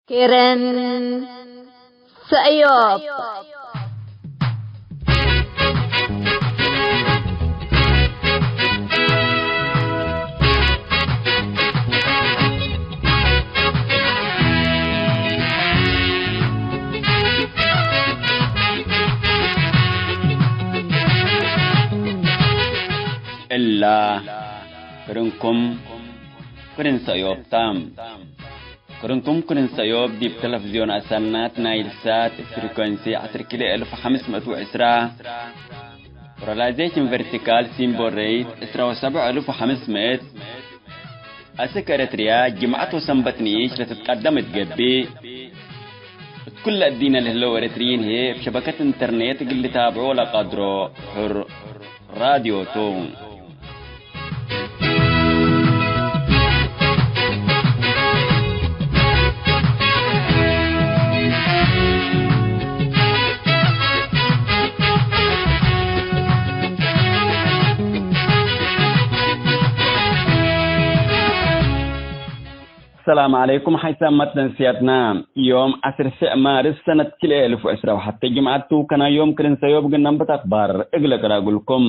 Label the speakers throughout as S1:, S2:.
S1: كيرن سأيوب
S2: إلا كرنكم كرن سأيوب تام كرنكم كرن سأيوب دي بتلفزيون أسنات نايل سات فريكونسي 10 كيلو 1510 وراليزيشن فيرتيكال سيمبول ريت 77500 أسكرتريا جمعة وسنبتنيش لتتقدم تقبي كل الدين اللي هو رترين هي بشبكة انترنت اللي تابعوا لقدروا حر راديو توم السلام عليكم حيثما تنسيتنا يوم 10 مارس سنة 2010 وحتى جمعته كان يوم كرن سيوب قنن بتخبار اقلق راقلكم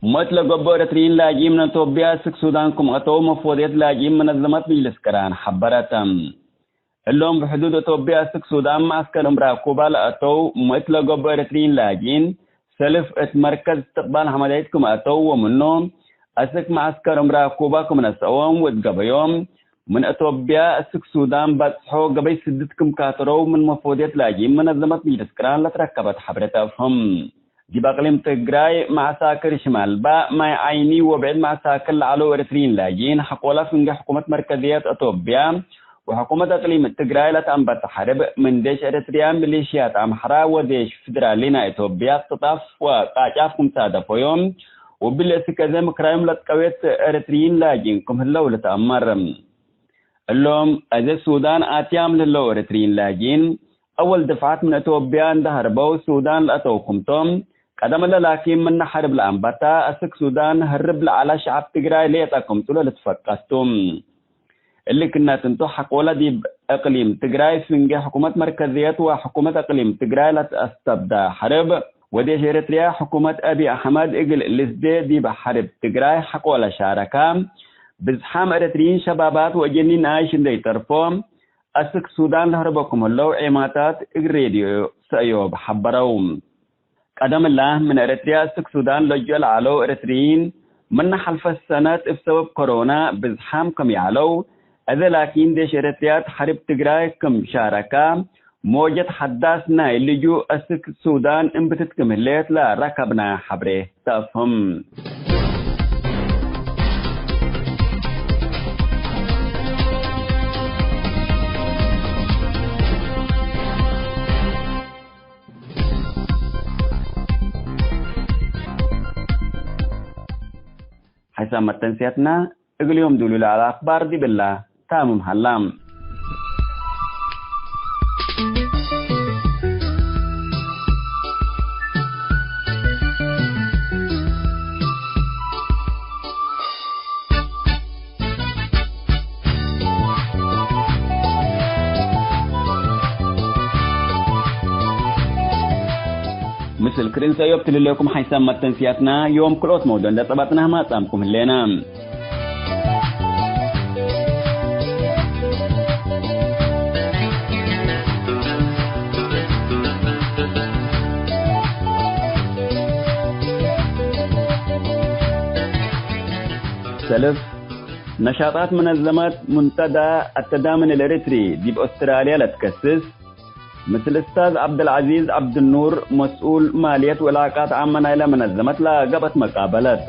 S2: مثل قبورة رين لاجيم من توبيا سك سودانكم أتو مفوضيات لاجيم منظمات مجلس كران حبرتم اللهم بحدود توبيا سك سودان معسكر مراقبة لأتو مثل قبورة رين لاجين سلف مركز استقبال حمديتكم أتو ومنهم أسك معسكر مراقبة من السوام وتقبيوم من أتوبيا سك سودان بتصحو قبي سدتكم كاترو من مفوضيات لاجيم منظمات مجلس كران لتركبت حبرتهم دي بقلم تجراي مع ساكر شمال با ما عيني وبعد مع ساكر على ارترين لاجين حقولا في حكومة مركزية أتوبيا وحكومة اقليم تجراي لا تنبت تحارب من ديش ارتريان ميليشيات امحرا وديش فدرالينا اتوبيا تطاف وقاعدكم سادة فيوم وبالاسكازم كرايم لتقويت ارترين لاجين كم هلو لتأمر اللهم ازي السودان اتيام للو ارترين لاجين اول دفعات من اتوبيا اندهربوا السودان لاتوكم توم قدم لكن من حرب الأنبتا أسك سودان هرب على شعب تجراي ليتكم تقول لتفقستم اللي كنا تنتحق ولا دي أقليم تجراي في حكومة مركزية وحكومة أقليم تجراي لتستبدأ حرب ودي إريتريا حكومة أبي أحمد إجل لسدي دي بحرب تجراي حق ولا شاركة بزحام إريتريين شبابات وجنين عايشين دي ترفوم أسك سودان هربكم اللو عماتات إجريديو سأيوب حبروم قدم الله من إريتريا سك سودان لجل على إريتريين من حلف السنة بسبب كورونا بزحام كم يعلو إذا لكن ديش إريتريا حرب تجراي كم شاركة موجة حداثنا اللي جو أسك سودان انبتت كمليت لا ركبنا حبره تفهم حسام تنسيتنا اليوم دولوا على أخبار دي بالله تامم حلام مثل كرين سيوب تلليكم حيثما تنسياتنا يوم كلوت مودون دا طبطنا ما تامكم اللينا سلف نشاطات منظمات منتدى التضامن الإريتري دي بأستراليا لتكسس مثل أستاذ عبد العزيز عبد النور مسؤول مالية وعلاقات عامة إلى منظمة لا قبت مقابلات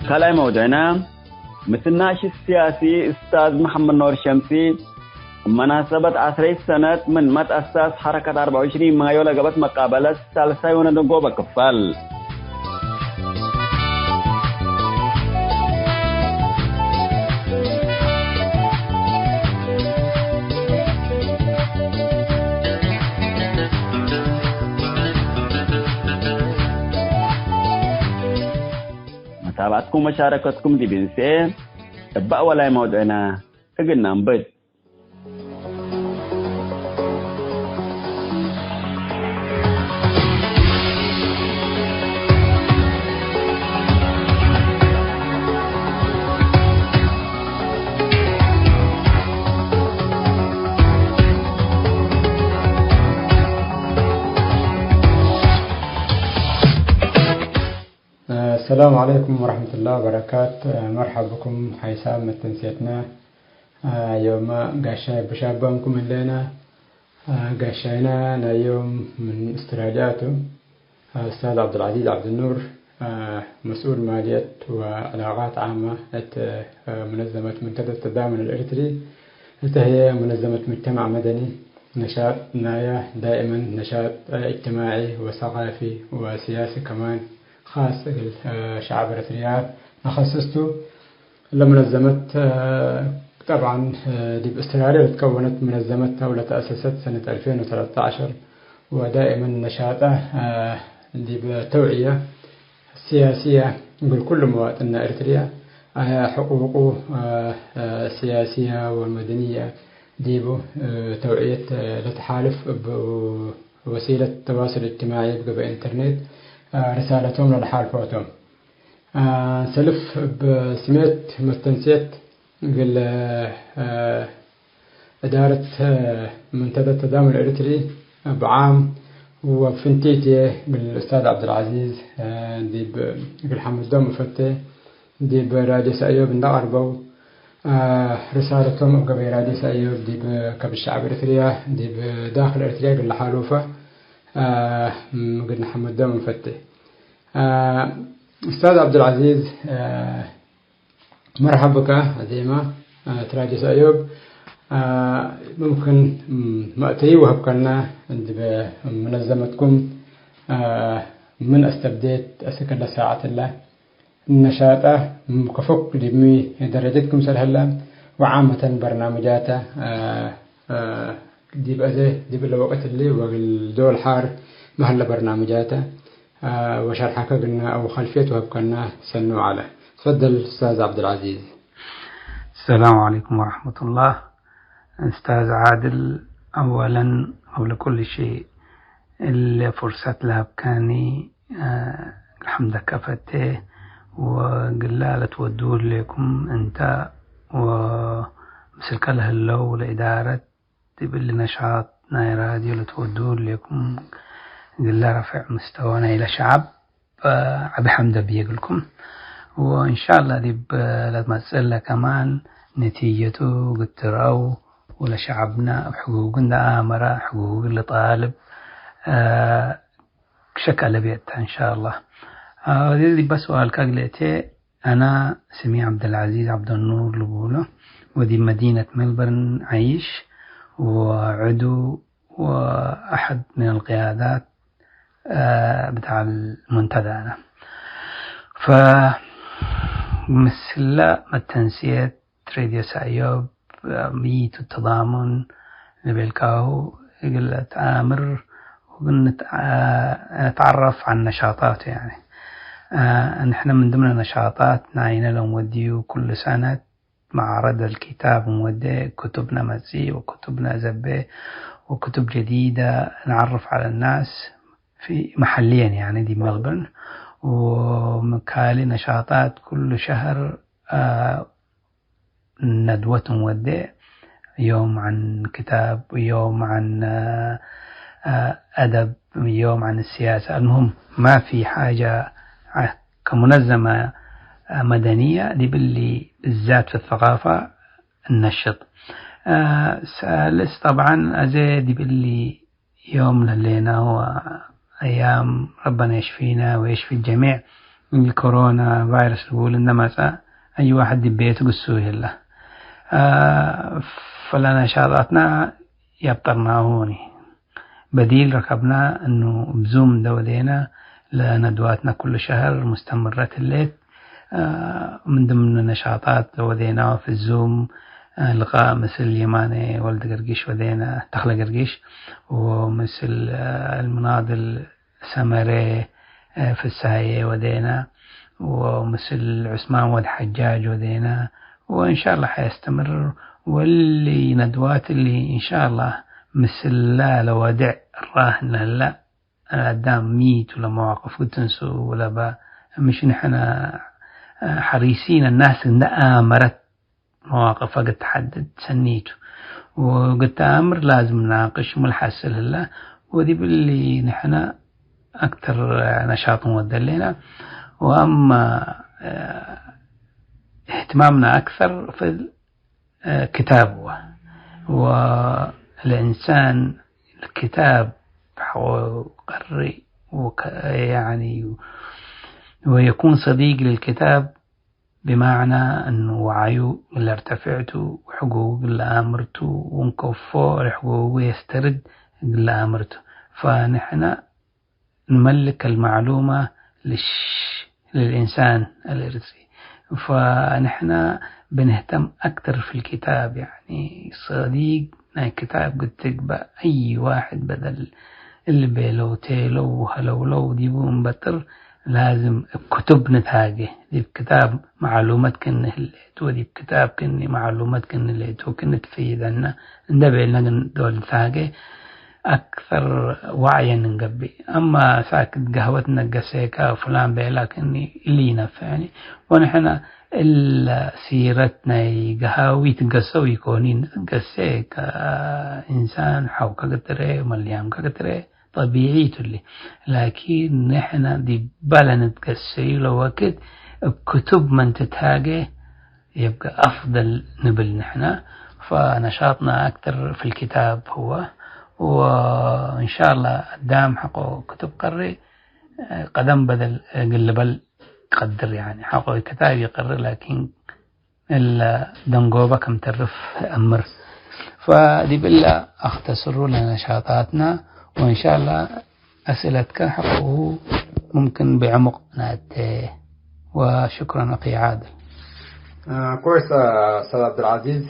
S2: كلاي موضوعنا مثلناش السياسي أستاذ محمد نور شمسي مناسبة 10 سنة من مات أساس حركة 24 مايو لقبت مقابلة ثالثة وندقوا بكفال. متابعتكم مشاركتكم دي بنسي ابقى ولا موضوعنا اقلنا نبت.
S3: السلام عليكم ورحمة الله وبركاته. مرحبا بكم حيسام متنسيتنا يوم قاشا بشابانكم اللينا قاشينا يوم من استرالياته أستاذ عبد العزيز عبد النور مسؤول مالية وعلاقات عامة منظمة منتدى التضامن الإريتري. هي منظمة مجتمع مدني نشاط نايا دائما نشاط اجتماعي وثقافي وسياسي كمان خاص الشعب الإريتريا. خصصته لمنظمة طبعا دي بأستراليا تكونت منظمتها ولا تأسست سنة 2013 ودائما نشاطه دي بتوعية سياسية بكل مواطن إريتريا حقوقه السياسية والمدنية دي توعية لتحالف بوسيلة التواصل الاجتماعي بإنترنت رسالتهم للحالفوتهم سلف بسميت مستنسيت قل إدارة منتدى التضامن الإريتري بعام وفنتيتي بالأستاذ عبد العزيز دي بالحمد دوم فتي دي براديس أيوب النقربو رسالتهم قبل راديس أيوب دي كبالشعب الإريتريا دي بداخل إريتريا قل حالوفة قد محمد دوم فتي. أستاذ عبد العزيز مرحبا بك عزيمة تراجس أيوب. ممكن مأتي وهبكنا بمنظمتكم من استبديت أسكن ساعة الله النشاطة كفوق لمي درجتكم سلهلا وعامة برنامجاته دي بأزه دي بالوقت اللي والدول حار محل برنامجاته وشرحك قلنا أو خلفيته بكنا سنو على. تفضل أستاذ عبد العزيز.
S4: السلام عليكم ورحمة الله. أستاذ عادل أولا قبل كل شيء اللي فرصة لها بكاني الحمد كفته وقلالة ودور لكم أنت ومسلك له اللو لإدارة تبل نشاط ناي راديو لتودور لكم قل رفع مستوانا إلى شعب بحمد بيقلكم وإن شاء الله دي لما تسأل كمان نتيجته قد تراو ولا شعبنا حقوقنا آمرة حقوق اللي طالب شكل بيتها إن شاء الله. دي بس سؤال كاقلتي أنا سمي عبد العزيز عبد النور لبولو ودي مدينة ملبورن عيش وعدو وأحد من القيادات بتاع المنتدى أنا. فمثل ما تنسيت راديو سأيوب ميت التضامن نبيلكاهو قلت آمر ونتعرف عن نشاطات يعني نحن من ضمن نشاطات نعينا لهم وديو كل سنة معرض الكتاب ومودي كتبنا مزي وكتبنا زبي وكتب جديدة نعرف على الناس في محليا يعني دي ملبورن ومكالي نشاطات كل شهر ندوة مودي يوم عن كتاب ويوم عن أدب يوم عن السياسة. المهم ما في حاجة كمنظمة مدنية دي باللي بالذات في الثقافة النشط. ثالث طبعا أزيد باللي يوم للينا وأيام ربنا يشفينا ويشفي الجميع الكورونا فيروس يقول إنما أي واحد ببيته قصوه له. فلنا نشاطاتنا يبطرناهوني بديل ركبنا إنه بزوم دودينا لندواتنا كل شهر مستمرة الليل. من ضمن النشاطات دودينا في الزوم لقاء مثل يماني ولد قرقيش ودينا تخلى قرقيش، ومثل المناضل سمري في الساية ودينا، ومثل عثمان ولد حجاج ودينا، وإن شاء الله حيستمر. واللي ندوات اللي إن شاء الله مثل لا لودع الراهن لا قدام ميت ولا مواقف وتنسوا ولا با، مش نحن حريصين الناس إن آمرت مواقف قد تحدد سنيته وقد تأمر لازم نناقش ملحسل الله، ودي باللي نحن أكثر نشاط مودل لنا. وأما اهتمامنا أكثر في الكتاب، والإنسان الكتاب قري يعني ويكون صديق للكتاب، بمعنى أنه وعيه اللي ارتفعته وحقوق اللي أمرته ونكفه الحقوق يسترد اللي أمرته. فنحن نملك المعلومة للإنسان الإرثي، فنحن بنهتم أكثر في الكتاب. يعني صديق الكتاب قد تقبأ أي واحد بدل اللي بيلو تيلو وهلو ديبو مبتر، لازم كتب نتاجه دي بكتاب معلومات كن هليتو، دي بكتاب كن معلومات كن هليتو كن تفيدنا ندبلنا دول تاجه أكثر وعيا نقبي. أما ساكت قهوتنا قسيكا وفلان بيلا كني اللي ينفعني، ونحن سيرتنا قهاوي تقسو يكونين قسيك إنسان حوكا قتره ومليام قتره طبيعي تلي، لكن نحن دي بلا نتقسي لو وقت بكتب من تتاقي يبقى أفضل نبل نحن. فنشاطنا أكثر في الكتاب هو، وإن شاء الله قدام حقه كتب قري قدم بدل قلبل قدر، يعني حقه كتاب يقرر لكن الدنقوبة كم تعرف أمر. فدي بالله أختصر لنا نشاطاتنا، وإن شاء الله أسئلتك حقه ممكن بعمق نأتيه. وشكرا أخي عادل.
S3: كويس أستاذ عبد العزيز،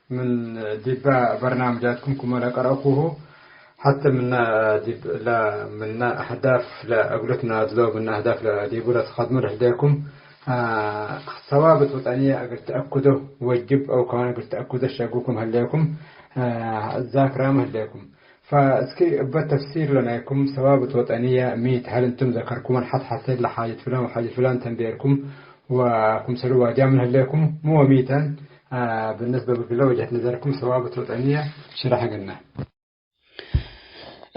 S3: من ديب برنامجاتكم كما قرأوه حتى من أهداف لأقولتنا أدلو من أهداف لديبولة خدمة لديكم ثوابت وطنية أقل تأكده وجب أو كمان أقل تأكده شاقوكم هليكم الذاكرة مهليكم. فاسكي بالتفسير لناكم ثوابت وطنية ميت، هل انتم ذكركم الحد حتى لحاجة فلان وحاجة فلان تنبيركم وكم سلوا جامل هليكم مو ميتا بالنسبة بكل وجهة نظركم ثوابت وطنية شرح قلنا.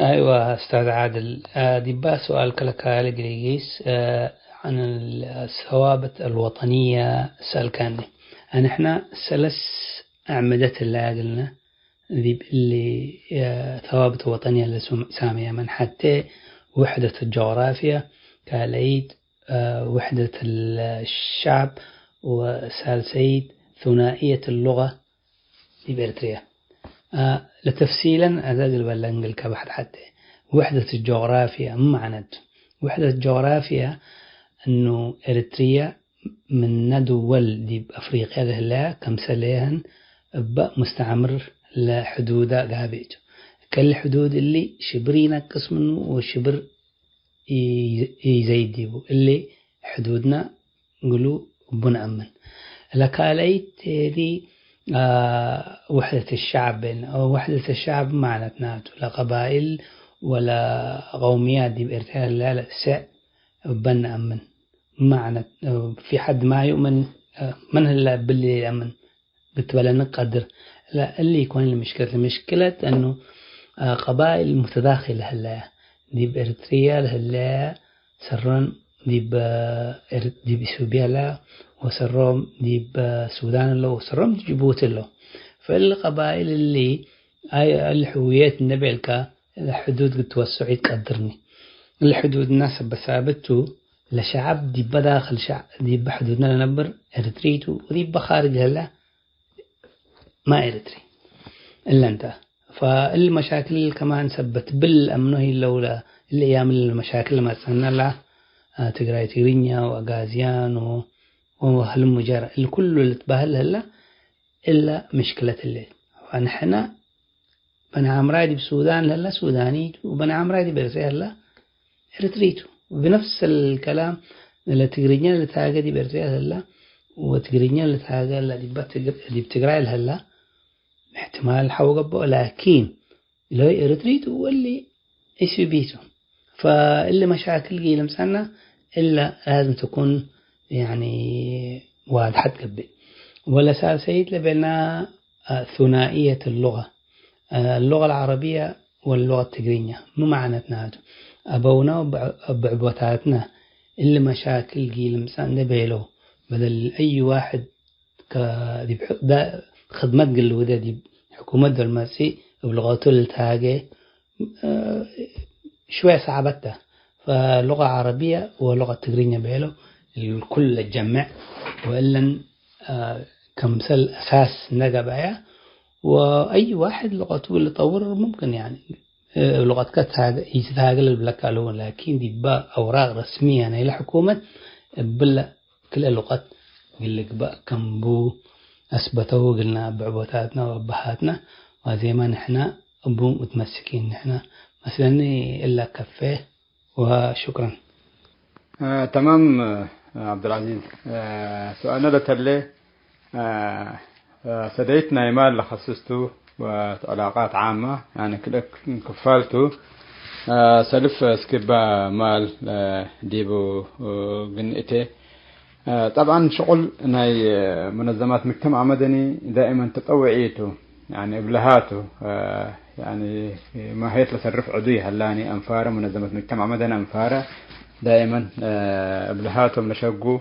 S4: أيوة أستاذ عادل، دي سؤال كالكالي قريقيس عن الثوابت الوطنية سألكاني. نحن ثلاث أعمدة اللي قلنا ذي اللي ثوابت وطنية اللي سامية من حتى وحدة الجغرافيا كالعيد، وحدة الشعب، وسالسيد ثنائية اللغة في بإريتريا. لتفصيلا أزاز البلنجل كبحث حتى وحدة الجغرافيا معنات وحدة الجغرافيا أنه إريتريا من ندول دي بأفريقيا لهلا كم سليهن مستعمر لحدود قابيج كالحدود اللي شبرينا قسم وشبر يزيديبو اللي حدودنا نقولوا بنأمن لكاليت دي وحدة الشعب أو وحدة الشعب معناتنا لا قبائل ولا قوميات دي بإرتاح لا سع بنأمن معنى في حد ما يؤمن من هلا باللي يأمن بتبلا نقدر لا اللي يكون المشكلة أنه قبائل متداخلة هلا دي بإريتريا هلا سرن دي بإثيوبيا لا وسرهم دي بسودان له وسرهم جيبوتي له. فالقبائل اللي الحويات النبيلكا الحدود قد توسعي تقدرني الحدود الناس بثابته لشعب دي بداخل شعب دي بحدودنا نبر إريتريتو ودي بخارج هلا ما إريتري إلا أنت. فالمشاكل كمان سبت بالأمنه لولا الأيام المشاكل ما سننا لا تقرأي تقرينيا وأغازيان وهالمجرى الكل اللي تبهل هلا إلا مشكلة الليل. فنحن بني عمرادي بالسودان هلا سوداني وبني عمرادي برسي هلا إريتريتو بنفس الكلام اللي تقرينيا اللي تاجا دي برسي هلا وتقرينيا اللي تاجا اللي بتقرأي هلا احتمال حوقبه لكن لو إريتريتو واللي إيش بيته. فاللي مشاكل جي لمسنا إلا لازم تكون يعني واضحة قبل ولا سال سيد لبنا ثنائية اللغة العربية واللغة التقرينية مو معناتنا هذا أبونا وبعبوتاتنا اللي مشاكل جي لمسنا بيلو بدل أي واحد خدمات قلوا دي حكومة المسي بلغته التاجي شوية صعبته. فلغة عربية ولغة تقرينية بيلو الكل الجمع وإلا كمثل أساس نقبايا وأي واحد لغته اللي طور ممكن يعني لغة كتاج يتاجل بالكالون لكن دي بقى أوراق رسمية يعني الحكومة بلا كل اللغات قلك بقى كمبو أثبتوا قلنا بعبوتاتنا وأبهاتنا وزي ما نحنا أبو متمسكين نحنا مثلا إلا كفيه. وشكرا.
S3: تمام عبد العزيز. سؤالنا لتلي سديتنا إيمال لخصصته وعلاقات عامة يعني كده كفالته سلف سكبا مال ديبو جنئته. طبعا شغل هاي منظمات مجتمع مدني دائما تطوعيته يعني إبلهاته يعني ما هي تصرف عضوية هلاني أنفارة منظمة مجتمع مدني أنفارة دائما إبلهاتهم لشقوا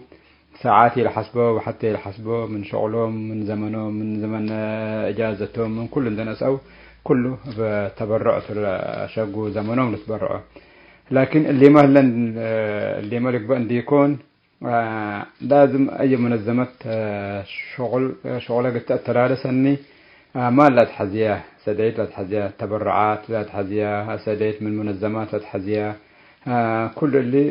S3: ساعاتي لحسبه وحتى لحسبه من شغلهم من زمنهم من زمن إجازتهم من كل الناس أو كله بتبرعته لشقوا زمنهم لتبرعه. لكن اللي ما لك بأن يكون لازم أي منظمة شغلة تأثر سني ما لا تحزيه سديت لا تحزيه تبرعات لا تحزيه سديت من منظمات لا تحزيه كل اللي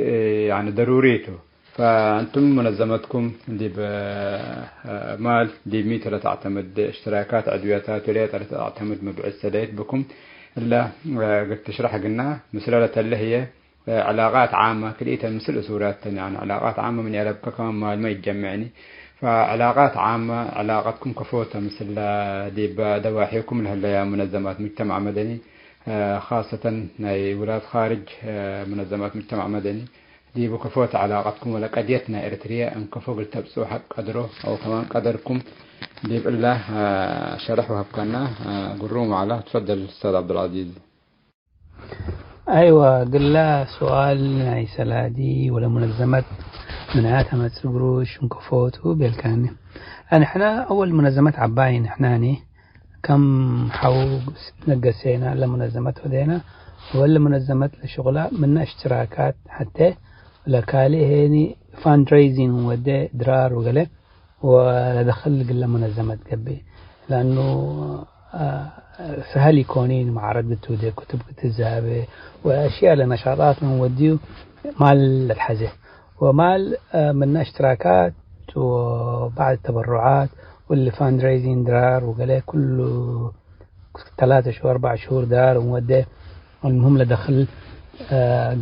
S3: يعني ضروريته. فأنتم منظمتكم دي بمال دي ميتة تعتمد اشتراكات عضويات ولا تعتمد مبيع السديت بكم إلا قد تشرح قلنا مسألة اللي هي علاقات عامة كليتها مثل أسورات يعني علاقات عامة من يلبك كمان ما يتجمعني. فعلاقات عامة علاقتكم كفوتة مثل دي بدواحيكم لهلا يا منظمات مجتمع مدني خاصة ولاد خارج منظمات مجتمع مدني دي بكفوت علاقتكم ولا قضيتنا إريتريا أن كفوا قلتبسوا حق قدره أو كمان قدركم دي بالله شرحوا هبكنا قروم على. تفضل أستاذ عبد العزيز.
S4: أيوة قل له سؤال عيسلادي ولا منظمات منعاتها ما تسبروش ونكفوتوا بالكامل. احنا أول منظمات عباين احناني كم حو نقسينا لمنظمات ودينا ولا منظمات لشغلة منا اشتراكات حتى لكالي هيني فاندريزين ودي درار وقله ولا دخل قل منظمات قبي لأنه سهل يكونين معرض بتودي كتب كتزابه وأشياء لنشاطات نوديه مال الحزة ومال من اشتراكات وبعد تبرعات واللي فاندريزين درار وقاله كله 3 شهور 4 شهور دار وموديه. المهم لدخل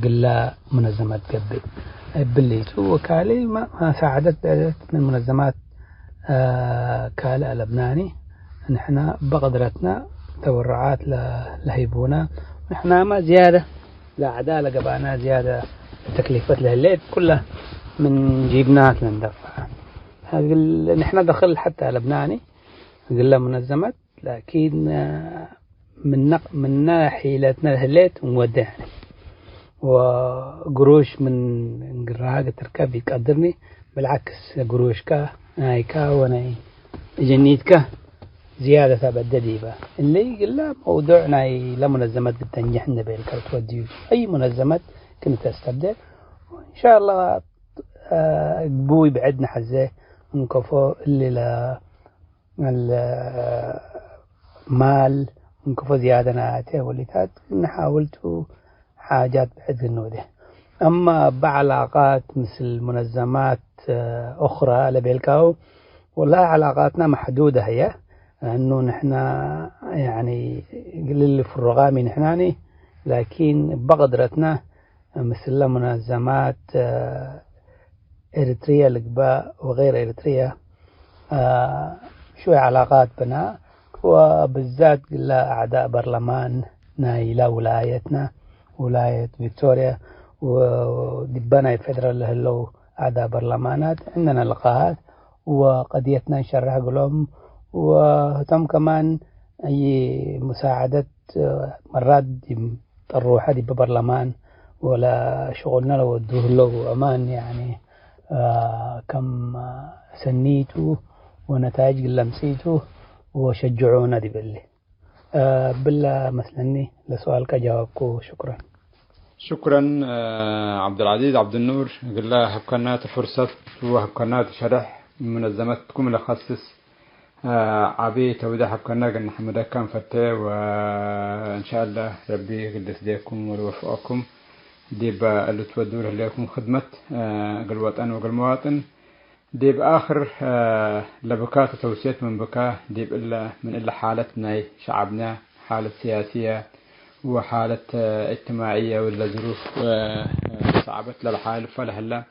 S4: قلا منظمات قبل بليت وكالي ما ساعدت من منظمات كالي اللبناني نحن بقدرتنا تبرعات لهيبونا نحن ما زيادة لعدالة قبانا زيادة تكلفة لهالليل كلها من جيبنات لندفع. نحن دخل حتى لبناني قلنا منظمات لكن من ناحية لهالليل مودعني وقروش من قراقة تركب يقدرني بالعكس قروش كا نايكا وناي جنيتك زيادة بدديبة اللي قلنا موضوعنا لمنظمات بالتنجح نبيل كرتوديو أي منظمات كنت تستبدل وإن شاء الله بوي بعدنا حزة نكفو اللي لا المال نكفو زيادة ناتي واللي نحاولتو حاجات بعد النوده. أما بعلاقات مثل منظمات أخرى لبيلكاو والله علاقاتنا محدودة هي، لأنه نحن يعني اللي في الرغامي نحناني، لكن بقدرتنا مثل منظمات إريتريا الإقباء وغير إريتريا شوية علاقات بنا، وبالذات أعداء برلمان إلى ولايتنا ولاية فيكتوريا ودبنا الفدرال اللي أعداء برلمانات عندنا لقاءات وقضيتنا نشرح لهم، وتم كمان أي مساعدة مرات الروح دي ببرلمان ولا شغلنا لو ودوه له أمان يعني كم سنيته ونتائج لمسيته وشجعونا دي بالله مثلني لسؤالك جوابكو.
S3: شكرا عبد العزيز عبد النور. قل له هبكنات فرصة وهبكنات شرح منظمتكم الخصص عبي توضيح هبكنا قلنا حمدا كان فتى، وإن شاء الله ربي قدس ليكم ويوفقكم ديب اللي تودوه لكم خدمة الوطن والمواطن. ديب آخر لبكات توسيت من بكاء ديب إلا من إلا حالتنا شعبنا، حالة سياسية وحالة اجتماعية ولا ظروف صعبت للحالف فلهلا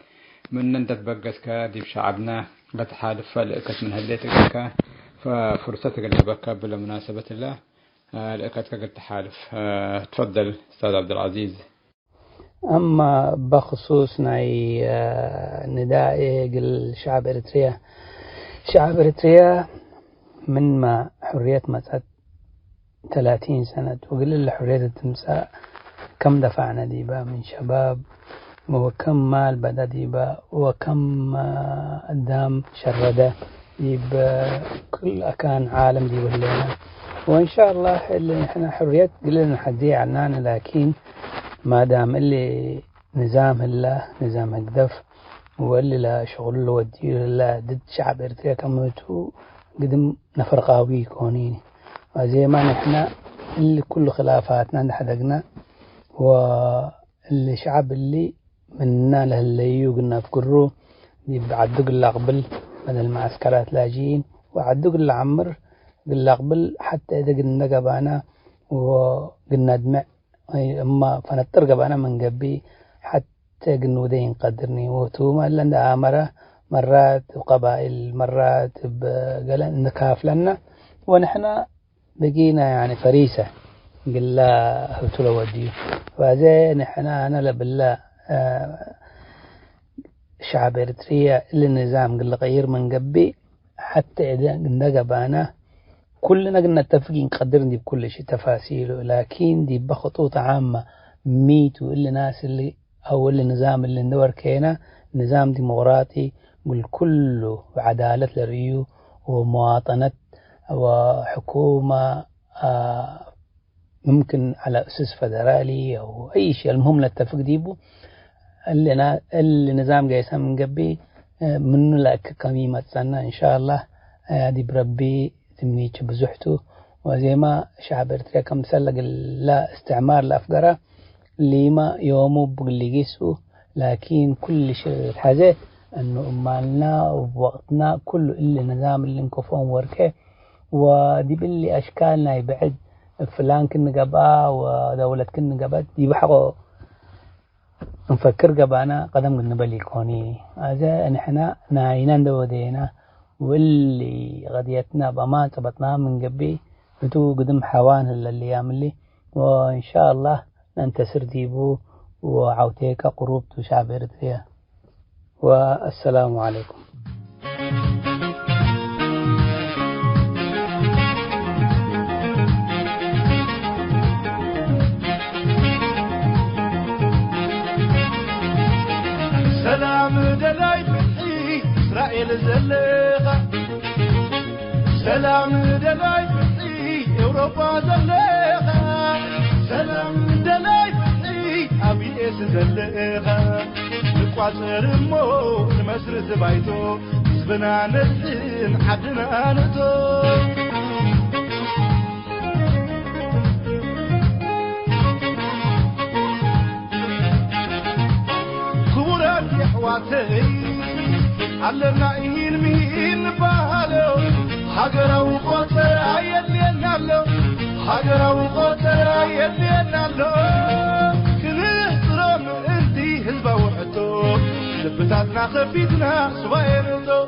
S3: من نندت بقت كديب شعبنا لا تحالف فلأكت من هليتك ففرصتك اللي بكا بلا مناسبة الله لأكت قد تحالف. تفضل أستاذ عبد العزيز.
S4: أما بخصوص نداء الشعب إريتريا، شعب إريتريا من ما حرية مسات 30 سنة وقل حرية التمساء كم دفعنا ديبا من شباب وكم مال بدا ديبا وكم قدام شردة ديبا كل أكان عالم ديبا لنا، وإن شاء الله اللي احنا حرية قلنا حدي عنانا، لكن ما دام اللي نظام الله نظام هكدف واللي لا شغل له وديه لا ضد شعب إريتريا كمتو قدم نفرقاوي كونيني، وزي ما نحن اللي كل خلافاتنا نحدقنا واللي شعب اللي مننا له اللي يوقنا في يبعدق اللي قبل من المعسكرات لاجين وعدق اللي عمر قلنا قبل حتى إذا قلنا قبانا وقلنا دمع أما فنطر قبانا من قبي حتى قلنا دين قدرني وتوما لنا آمرة مرات وقبائل مرات بقلنا نكاف لنا، ونحن بقينا يعني فريسة قلنا هتلو وديه. فزي نحن أنا لبالله شعب إريتريا اللي النظام قلنا غير من قبي حتى إذا قلنا قبانا كلنا قلنا نتفقين قدرني بكل شيء تفاصيله، لكن دي بخطوط عامة ميتو اللي ناس اللي أو اللي نظام اللي ندور كينا نظام ديمقراطي قل كله عدالة للريو ومواطنة وحكومة ممكن على أسس فدرالي أو أي شيء، المهم نتفق ديبو اللي نظام جايسا من قبي منه لك كميمة سنة إن شاء الله دي بربي تمنيش بزحته. وزي ما شعب إريتريا كم سلق لا استعمار لأفقرة لما يومه بقلقيسه، لكن كل شيء حاجة أنه أمالنا ووقتنا كله اللي نظام اللي نكفون وركه ودي باللي أشكالنا يبعد فلان كن قبا ودولة كن قبا دي بحقه نفكر قبانا قدم قلنا بالي كوني هذا نحنا ناينان دودينا واللي غديتنا بما تبطنا من قبي فتو قدم حوان اللي يعمل، وإن شاء الله ننتصر ديبو وعوتيك قروب شعب إريتريا. والسلام عليكم.
S5: سلام دلاي فتحي إسرائيل زلقة، سلام دلاي فتحي أوروبا زلقة، سلام دلاي فتحي أبي إس زلقة، وعزرمو نمسرت بايتو زبنا نسين حدنا نتو كبرات يحواتي علنا إين مين بهالو حجرة وقطر يلي نالو حجرة وقطر يلي نالو كل احترام انتي هلبا وحدو لبتاتنا خفيتنا صبايرتو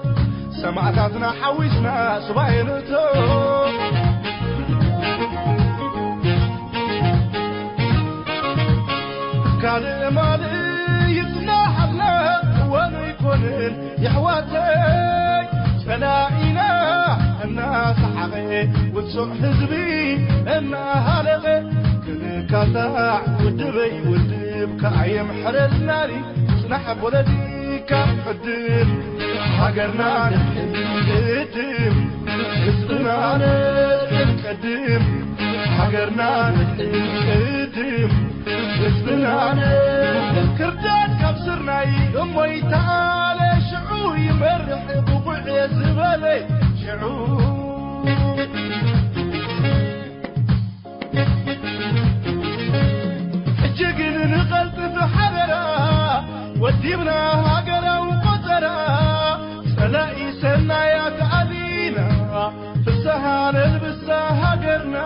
S5: سمعتاتنا حويسنا صبايرتو كان مالي يتناحلنا وانا يكونن يحواتي فلاقينا الناس حقي وتسوق حزبي انا هالغي كل كاتاع ودبي ودب كعيم حرزناري سنحب ولدي كحدن حقرنا نتقدم حزبنا نتقدم حقرنا نتقدم حزبنا كردات كبسرناي امي تعالى شعور يمرح بوقع زبالي شعور جقن نقلت بحررة وديبنا هاقرة وقطرة سلاقي سنايات علينا في السهال البسة هاقرنا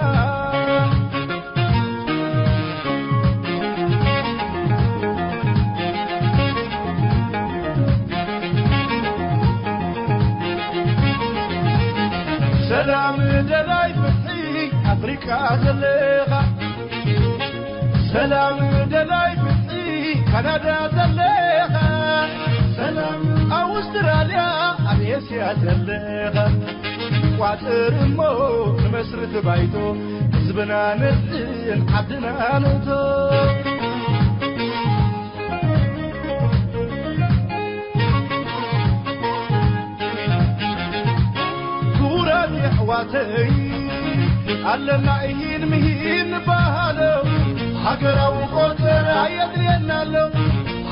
S5: سلام دلاي فتحي أفريقيا زليغة سلام دلاي فتحي كندا زليغة سلام أستراليا أمريكا زليغة وعطر مو نمسرت بايتو زبنا نزل عبدنا نتو حواتي علنا إين مهين بهالو حقرا وقطرا يدرينا له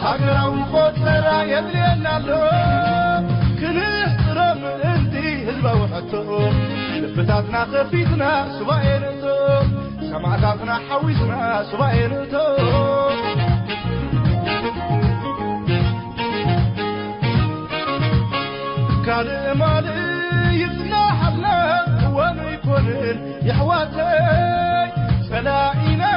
S5: حقرا وقطرا يدرينا له كل احترام انتي هلبا وحدتو لبتاتنا خفيتنا سبايرتو سمعتاتنا حويسنا سبايرتو كان مالي يتناحلنا وانا يكونن يحواتي فلاقينا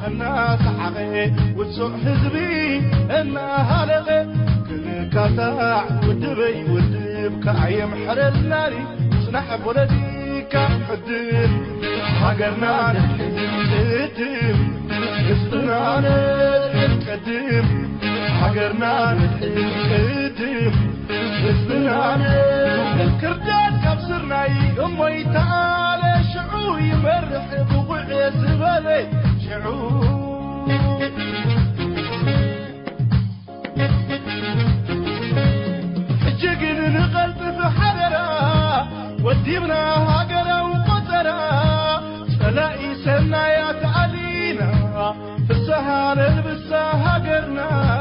S5: الناس حقي وتسوق حزبي انا هالغي كل كاتاع ودبي ودب كعيم حرزناري سنحب ولدي كحدن حقرنا نتقدم حزبنا نتقدم حقرنا نتقدم حزبنا كردات كبسرناي امي تعالى شعور يمرح بوقع زبالي شعور جقن نقلت بحررة وديبنا هاقرة وقطرة سلاقي سنايات علينا في السهال البسة هاقرنا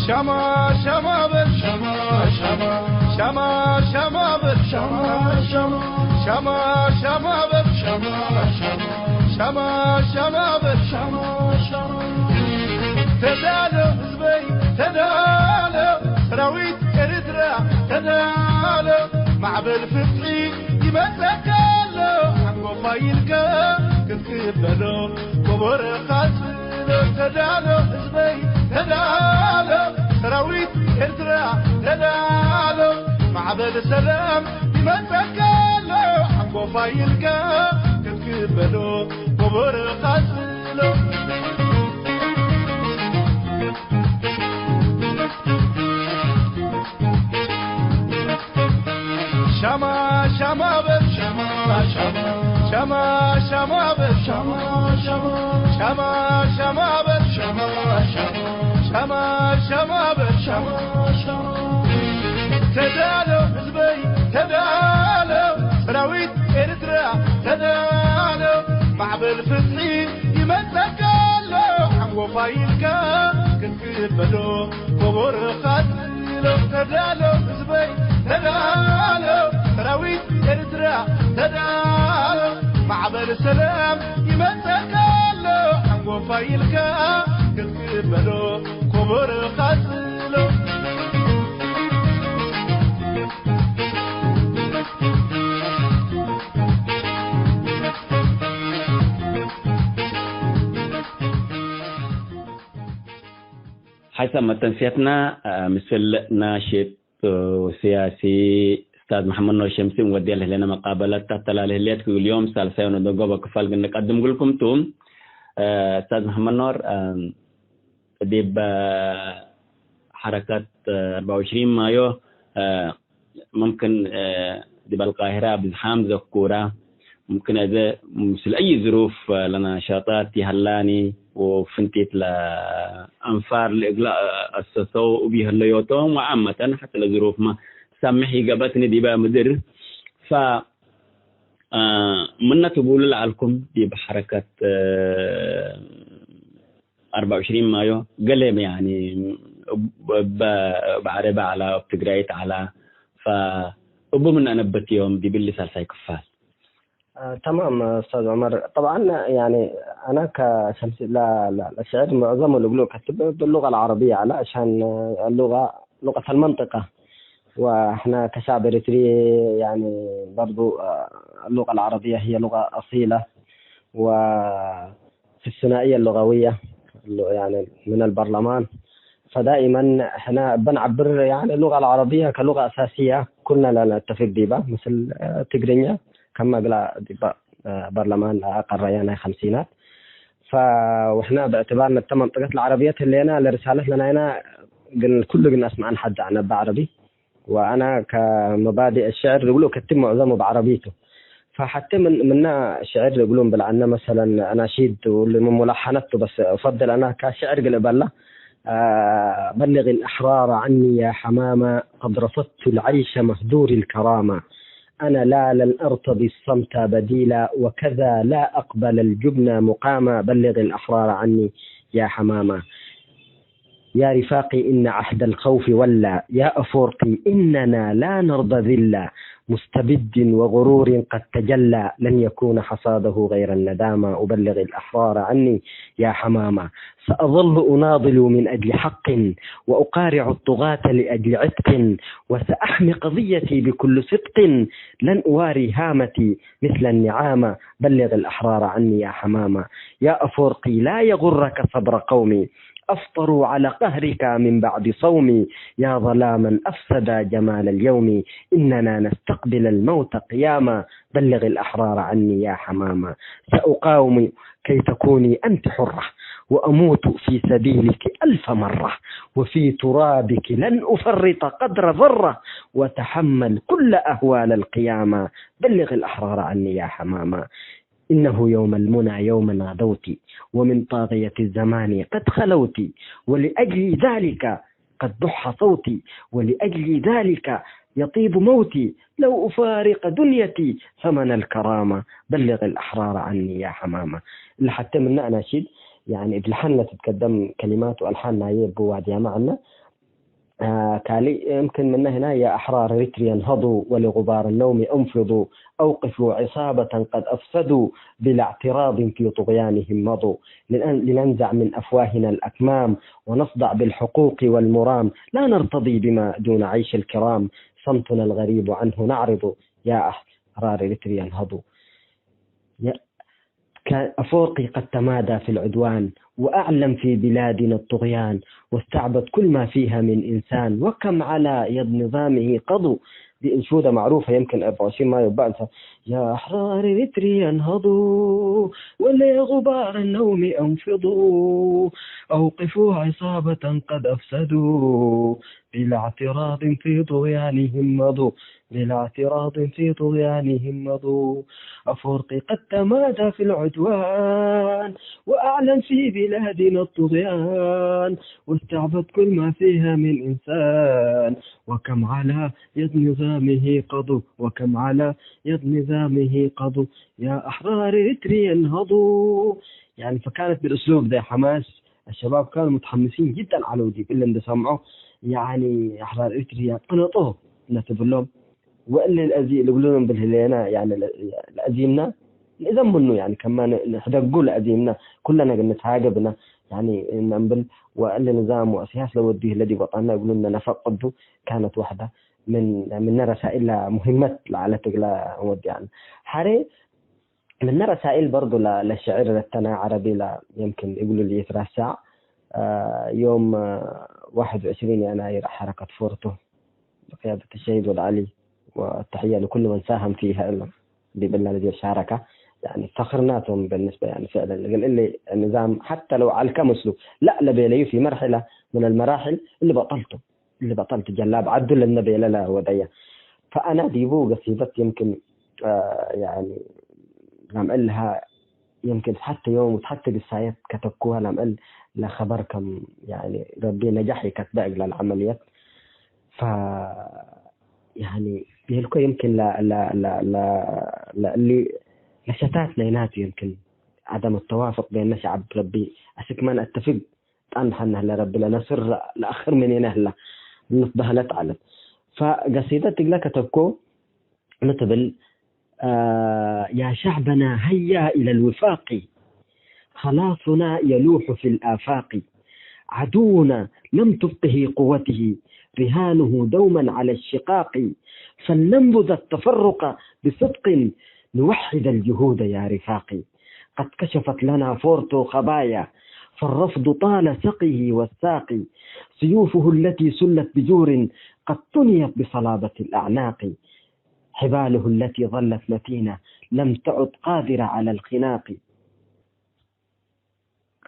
S5: شما شما بر شما شما شما شما بر شما شما شما شما بر شما شما شما شما بر شما شما تدالو حزبي تدالو راويت إريترا تدالو معبل فتحي يمسكالو حقو فايلكا كنت كبلو وبر خاسلو تدالو حزبي تدالو راويت إريترا تدالو معبل سلام يمسكالو حقو فايلكا كنت كبلو وبر خاسلو شما شما بر شما شما شما شما بر شما شما شما شما بر شما شما شما شما بر شما شما تدالو حزبي تدالو راويت إريترا بالفتحي يمتكالو حمو فايلكا كنكبلو كبر خاتلو تدالو زبي تدالو تراويت ارترا تدالو معبر سلام يمتكالو حمو فايلكا كنكبلو كبر خاتلو
S2: حسب ما تنسيتنا مثل ناشط سياسي أستاذ محمد نور شمسي مودي له لنا مقابلة تطلع له كل يوم سالسة وندوقوا بكفال نقدم لكم توم أستاذ محمد نور ديب حركة 24 مايو ممكن ديب القاهرة بزحام ذكورة ممكن هذا مثل أي ظروف لنا نشاطات يهلاني وفنتيت لأنفار لإقلاء السسو وبيها الليوتهم وعامة حتى لظروف ما سامحي قبتني ديبا مدر ف منا تقول لعلكم دي بحركة 24 مايو قلب يعني بعربة على بتقرأيت على فأبو من أنا بتيوم دي باللي سالساي كفال.
S6: تمام أستاذ عمر. طبعا يعني أنا كشمس الشعر معظمه اللي كتب باللغة العربية علشان اللغة لغة المنطقة، وإحنا كشعب إريتري يعني برضو اللغة العربية هي لغة أصيلة وفي الثنائية اللغوية يعني من البرلمان، فدائما إحنا بنعبر يعني اللغة العربية كلغة أساسية كلنا لا نتفق بها مثل تجرينيا كما قال برلمان قرينا خمسينات. فاحنا باعتبارنا منطقة العربية اللي أنا لرسالة لنا هنا كل اسمع عن حد عن بعربي، وأنا كمبادئ الشعر يقولوا كتب معظمه بعربيته، فحتى منا شعر يقولون بالعنا مثلا أناشيد من ملحنته، بس أفضل أنا كشعر قلب بلغ الأحرار عني يا حمامة قد رفضت العيش مهدور الكرامة، أنا لا لن أرتضي الصمت بديلا وكذا لا أقبل الجبن مقاما، بلغ الأحرار عني يا حمامة. يا رفاقي إن عهد الخوف ولا، يا أفورقي إننا لا نرضى ذلا، مستبد وغرور قد تجلى لن يكون حصاده غير الندامة، أبلغ الأحرار عني يا حمامة. سأظل أناضل من أجل حق وأقارع الطغاة لأجل عتق، وسأحمي قضيتي بكل صدق لن أواري هامتي مثل النعامة، بلغ الأحرار عني يا حمامة. يا أفورقي لا يغرك صبر قومي أفطروا على قهرك من بعد صومي، يا ظلاما أفسد جمال اليوم إننا نستقبل الموت قياما، بلغ الأحرار عني يا حمامة. سأقاوم كي تكوني أنت حرة وأموت في سبيلك 1000 مرة، وفي ترابك لن أفرط قدر ذرة وتحمل كل أهوال القيامة، بلغ الأحرار عني يا حمامة. إنه يوم المنى يوما غدوت ومن طاغية الزمان قد خلوت، ولأجل ذلك قد بح صوتي ولأجل ذلك يطيب موتي، لو أفارق دنيتي ثمن الكرامة، بلغ الأحرار عني يا حمامة. اللي حتى من أناشيد يعني بالحنة تتقدم كلمات وألحان نايب بواديا معنا كالي يمكن من هنا يا أحرار إريتريا انهضوا ولغبار النوم أنفضوا، أوقفوا عصابة قد أفسدوا بلا اعتراض في طغيانهم مضوا، لننزع من أفواهنا الأكمام ونصدع بالحقوق والمرام، لا نرتضي بما دون عيش الكرام، صمتنا الغريب عنه نعرض، يا أحرار إريتريا انهضوا. أفورقي قد تمادى في العدوان وأعلم في بلادنا الطغيان، واستعبد كل ما فيها من إنسان، وكم على يد نظامه قضوا. دي أنشودة معروفة يمكن 24 مايو بأنسى. يا أحرار إريتريا انهضوا ولا غبار النوم أنفضوا، أوقفوا عصابة قد أفسدوا بلا اعتراض في طغيانهم مضوا بلا اعتراض في طغيانهم مضوا أفرقي قد تمادى في العدوان وأعلن في بلادنا الطغيان واستعبد كل ما فيها من إنسان وكم على يد نظامه قضوا وكم على يد نظامه قضوا يا أحرار إريتريا انهضوا. يعني فكانت بالأسلوب ده حماس، الشباب كانوا متحمسين جدا على ودي اللي سمعوا يعني أحرار إريتريا قنطوا نتبع لهم وإلا الأزي اللي يقولون بالهلينا يعني الأزيمنا إذا منه يعني كمان نحدقوا الأزيمنا كلنا نتعاقبنا يعني ننبل وإلا نظام وسياسة لوديه الذي وطننا يقولون لنا نفقده. كانت واحدة من رسائل مهمة على تقلا ودي يعني حري من رسائل برضو للشعر التنا عربي لا يمكن يقولوا لي 3 ساعة يوم 21 يناير حركة فورتو بقيادة الشهيد والعلي، والتحية لكل من ساهم فيها إلا بالله الذي شارك يعني فخرناتهم بالنسبة يعني فعلا اللي النظام حتى لو على كمسلو لا لبيلي في مرحلة من المراحل اللي بطلت جلاب عدل النبي لا وديا. فأنا ديبو قصيدة يمكن يعني لم لها يمكن حتى يوم وحتى قصايات كتبكوها لم لخبركم يعني ربي نجحي كتباق للعمليات. ف يعني بيلكو يمكن اللي لشتات لينات يمكن عدم التوافق بين شعب ربي أسك ما نتفق أنحنا لربي لنصر لآخر من ينهلا نصبح لتعلم. فقصيدة تقلا كتبكو نتبل يا شعبنا هيا إلى الوفاق خلاصنا يلوح في الآفاق عدونا لم تبقه قوته رهانه دوما على الشقاق فلننبذ التفرق بصدق نوحد الجهود يا رفاقي قد كشفت لنا فورتو خبايا فالرفض طال سقه والساق سيوفه التي سلت بجور قد طنيت بصلابة الأعناق حباله التي ظلت متينة لم تعد قادرة على الخناق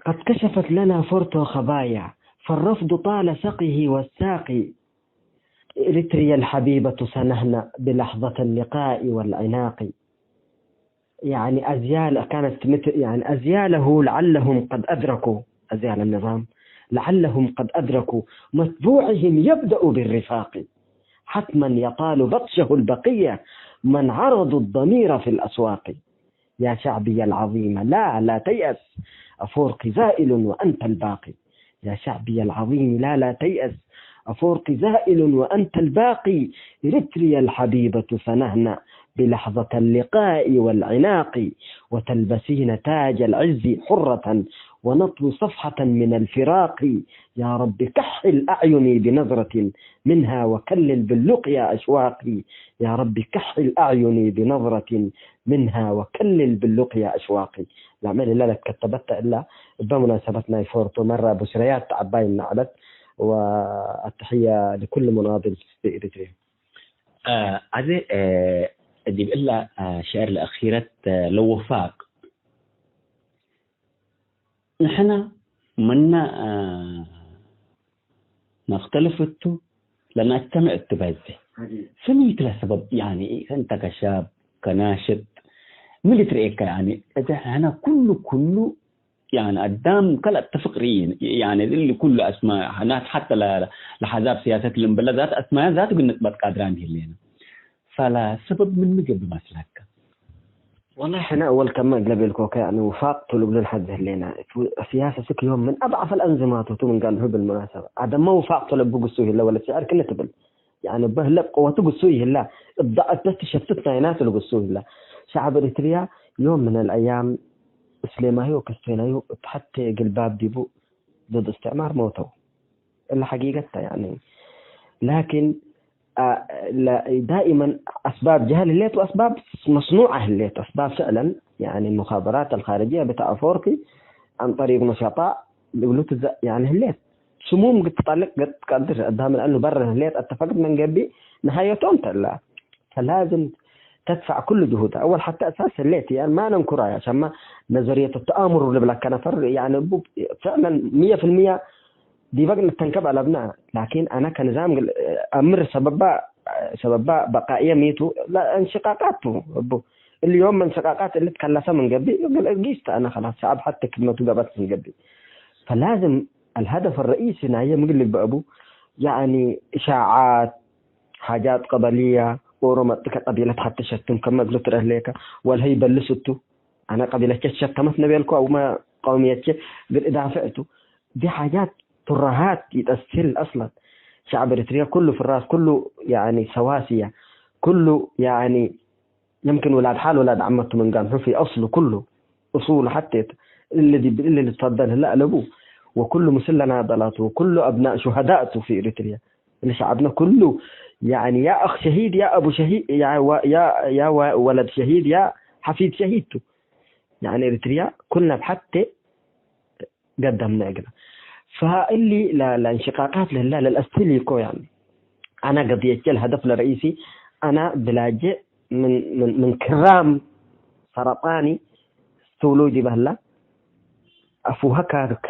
S6: قد كشفت لنا فورتو خبايا فالرفض طال سقه والساق إريتريا الحبيبة سنهنا بلحظة اللقاء والعناق. يعني أزيال كانت يعني أزياله لعلهم قد أدركوا أزيال النظام لعلهم قد أدركوا متبوعهم يبدأ بالرفاق حتما يطال بطشه البقية من عرضوا الضمير في الأسواق. يا شعبي العظيم لا تيأس أفورق زائل وأنت الباقي. يا شعبي العظيم لا تيأس أفورق زائل وأنت الباقي. إريتريا الحبيبة سنهنا بلحظة اللقاء والعناق وتلبسين تاج العز حرة ونطوي صفحة من الفراق. يا رب كحل أعيني بنظرة منها وكلل باللقيا أشواقي. يا رب كحل أعيني بنظرة منها وكلل باللقيا أشواقي. العمل لا كتبت إلا بمناسبتنا فورتو مرة بشريات عباين نعلت والتحية لكل مناضل في إريتريا.
S2: عزي دي بقى شعر الأخيرة لو وفاق نحن منا نختلف لنجتمع التبازي فمن مثل سبب يعني أنت كشاب كناشد ملتريك يعني إذا أنا كله يعني قدام كلا اتفقرين يعني اللي كل أسماء هناك حتى لحزاب سياسة البلدات أسماء ذات بالنسبة قادران هلينا فلا سبب من مجد مسلك.
S6: والله احنا أول كمان قبل كوكا يعني وفاق طلب للحد هلينا سياسة سك يوم من أضعف الأنظمات وتم قال هو بالمناسبة عدم ما وفاق طلب بقصوه الله ولا شعر كنا تبل يعني بهلب قوته قصوه الله الضعف بس شفتنا ناس اللي قصوه الله. شعب إريتريا يوم من الأيام إسلامي وكستيني حتى قلباب ديبو ضد استعمار موتوا إلا حقيقتها يعني. لكن دائما أسباب جهل الليت وأسباب مصنوعة الليت أسباب فعلا يعني المخابرات الخارجية بتاع أفورقي عن طريق نشطاء يقولوا يعني الليت سموم قد تطلق قد قدر قدام لأنه برا الليت اتفقت من قبل نهايتهم تلا فلازم تدفع كل جهودها أول حتى أساس الليت يعني ما ننكرها عشان ما نظرية التآمر اللي بلا كان فر يعني فعلا 100% دي بقى نتنكب على ابناء، لكن أنا كنظام أمر سببها بقائية ميتو لا انشقاقاته. اليوم من انشقاقات اللي تكلفها من قبل يقول قيست أنا خلاص شعب حتى كلمته قبلت من قبل. فلازم الهدف الرئيسي هي مقلب بأبو يعني إشاعات حاجات قبلية ورمتك قبيلة حتى شتم كما قلت أهليك والهي بلستو أنا قبيلة شتمت نبيلكو أو ما قوميتك بالإضافة دي حاجات ترهات يتأثر أصلا. شعب إريتريا كله في الرأس، كله يعني سواسية، كله يعني يمكن ولاد حال ولاد عمته من قام في أصله كله أصول حتى اللي تفضل لا لأبوه، وكل مسلنا ضلاته وكل أبناء شهداءته في إريتريا اللي شعبنا كله يعني يا أخ شهيد يا أبو شهيد يا ولد شهيد يا حفيد شهيدته. يعني إريتريا كلنا بحتى قدمنا أجنا. فاللي لانشقاقات للأستيليكو يعني أنا قضية الهدف الرئيسي أنا بلاجئ من كرام سرطاني ثولوجي بهلا أفوها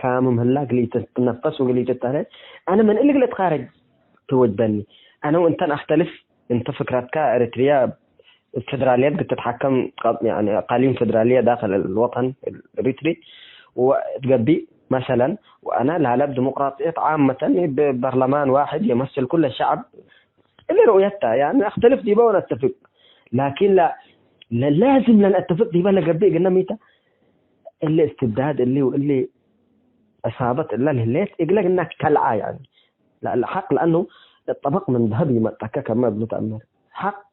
S6: كامم هلا قليت تنفس وقليت تتهلل أنا من اللي قلت خارج توجبني أنا وأنت أختلف. أنت فكرتك إريتريا الفدراليات بتتحكم يعني أقاليم فدرالية داخل الوطن الإريتري وتقبي مثلا، وأنا لا ديمقراطية عامة ببرلمان واحد يمثل كل الشعب اللي رؤيتها يعني أختلف دي بقى ونتفق، لكن لا لازم نتفق دي بقى لقبي قلنا ميتا اللي استبداد اللي أصابت اللي يقلق إنك كالعا يعني لا الحق لأنه الطبق من ذهبي متكا كما بنتأمر حق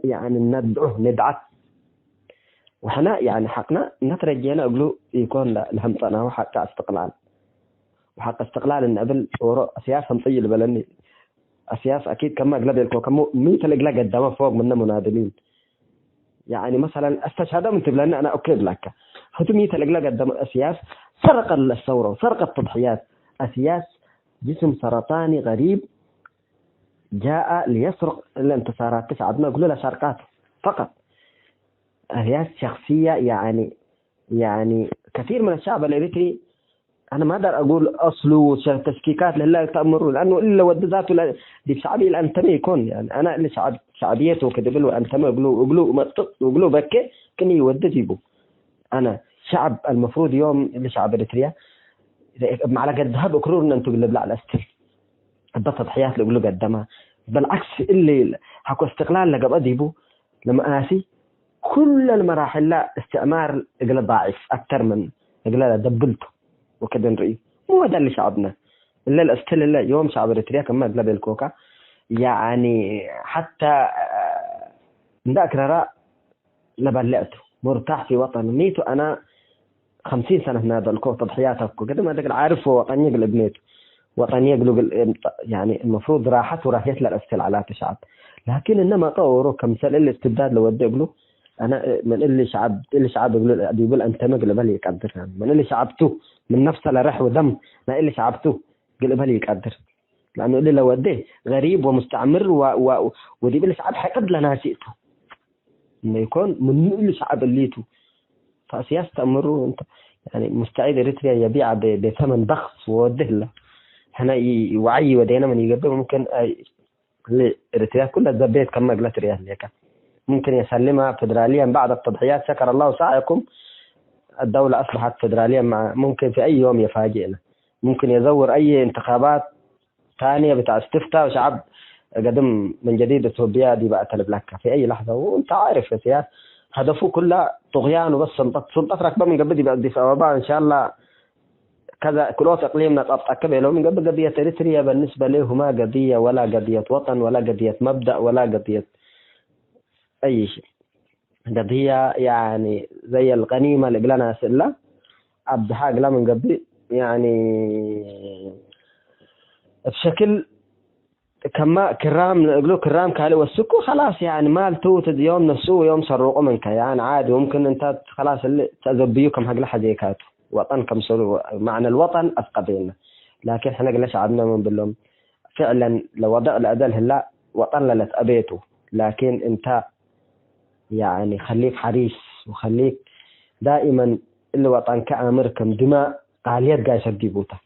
S6: يعني ندعوه ندعت وحنا يعني حقنا نترجينا أقولوا يكون الهمطنا وحق استقلال وحق استقلال إن قبل سياسة مطيل بلني السياسة أكيد كما قلب الكوكمو ميت الإقلاق قدامه فوق منا منادلين يعني مثلا استشهد من تبلنا أنا أكيد لك ختميت الإقلاق قدام السياسة سرق الثورة وسرق التضحيات. السياس جسم سرطاني غريب جاء ليسرق الانتصارات تسعدنا نقول له شرقات فقط. السياس شخصية يعني كثير من الشعب الإريتري أنا ما أقدر أقول أصله تشكيكات لله تأمره لأنه إلا ودذاته دي شعبي الأنتمي يكون يعني أنا اللي شعبيته كده بلو أنتمي أقولوا بكي كني يود جيبه. أنا شعب المفروض يوم اللي شعب إريتريا على قد هذا أكررنا أنتوا اللي بلع الأستل التضحيات اللي يقولوا قدامها بالعكس اللي حكوا استقلال لقب أديبه لما آسي كل المراحل لا استعمار إقلال ضعيف أكثر من إقلال دبلته وكذا نرأيه مو هذا اللي شعبنا إلا الأستل إلا يوم شعب إريتريا كما قلب الكوكا يعني حتى ذاك رأى لبلعته مرتاح في وطن ميته أنا 50 سنة هنا الكوكا تضحياتك وكذا ما ذاك عارفه وطني قلب ميته وطني يقلب يعني المفروض راحت وراحت للأستل على شعب لكن إنما طوروا كمثال اللي استبداد لو ودي يقولوا أنا من اللي شعب يقول أنت ما قلبها لي يقدر من اللي شعبته من نفسه لرح ودم ما اللي شعبته قلبها لي يقدر لأنه اللي لو وديه غريب ومستعمر ودي اللي شعب حقد لنا شيئته إنه يكون من اللي شعب الليته فسياسة تأمره أنت يعني مستعد إريتريا يبيع بثمن بخس ووده له هنا يوعي ودينا من يقبل ممكن إريتريا كلها الزبيت كما قلت ريال ليك ممكن يسلمها فدراليا بعد التضحيات شكر الله سعيكم الدولة أصبحت فدراليا ممكن في أي يوم يفاجئنا ممكن يزور أي انتخابات ثانية بتاع استفتاء وشعب قدم من جديد إثيوبيا دي بقى تلبلكها في أي لحظة وأنت عارف يا سياس هدفه كله طغيان وبس سلطة ركبة من قبل دي بقى في أوروبا إن شاء الله كذا كلوس إقليمنا تأكد له من قبل قضية إريتريا بالنسبة له ما قضية ولا قضية وطن ولا قضية مبدأ ولا قضية أي شيء قضية يعني زي الغنيمة اللي قلنا سلة عبد حاج لا من قبل يعني بشكل كما كرام يقولوا كرام كالي والسكو خلاص يعني مالتو يوم نفسه يوم سرقوا منك يعني عادي ممكن انت خلاص اللي تذبيكم حق لحديكاتو وطنكم سروا معنى الوطن أفقدنا لكن احنا قلنا شعبنا من باللهم فعلا لو وضع الأدل هلا وطن لت أبيته لكن انت يعني خليك حريص وخليك دائما اللي وطن كأمركم دماء عاليات قايسة ديبوتا